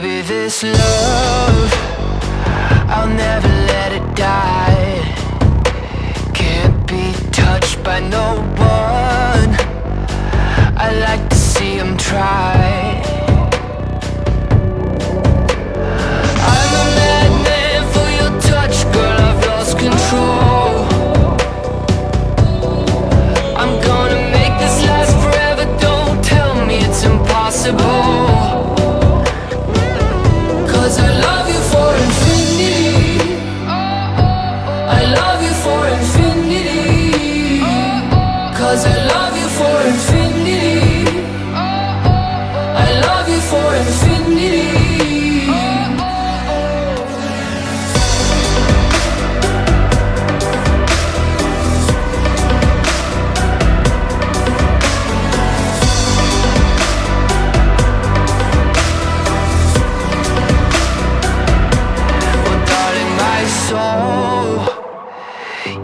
Baby, this love, I'll never let it die. Can't be touched by no one. I like to see them try. I'm a madman for your touch, girl, I've lost control. I'm gonna make this last forever, don't tell me it's impossible. 'Cause I love you for infinity. I love you for infinity. 'Cause I love you for infinity. I love you for infinity.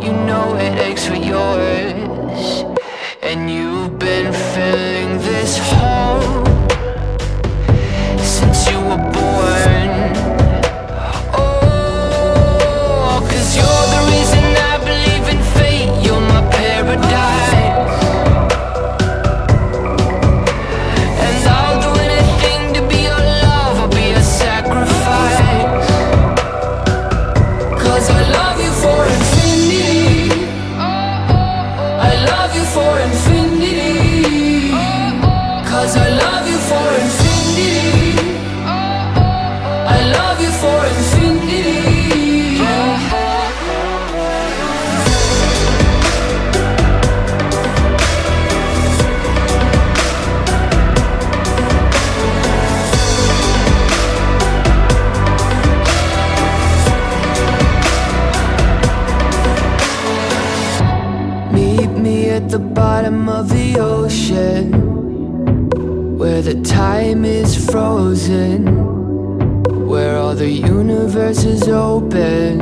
You know it aches for yours, and you've been filling this hole since you were born. Oh, 'cause you're the reason I believe in fate. You're my paradise, and I'll do anything to be your love. I'll be a sacrifice. 'Cause I love you for infinity. I love you for infinity. 'Cause I love you for infinity. I love you for infinity. Meet me at the bottom of the ocean, where the time is frozen, where all the universe is open.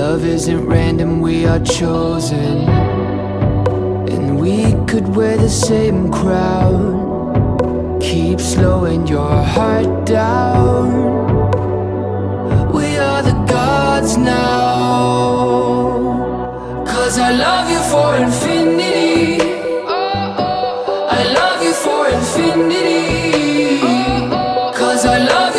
Love isn't random, we are chosen. And we could wear the same crown. Keep slowing your heart down. We are the gods now. 'Cause I love you for infinity. I love you for infinity. 'Cause I love you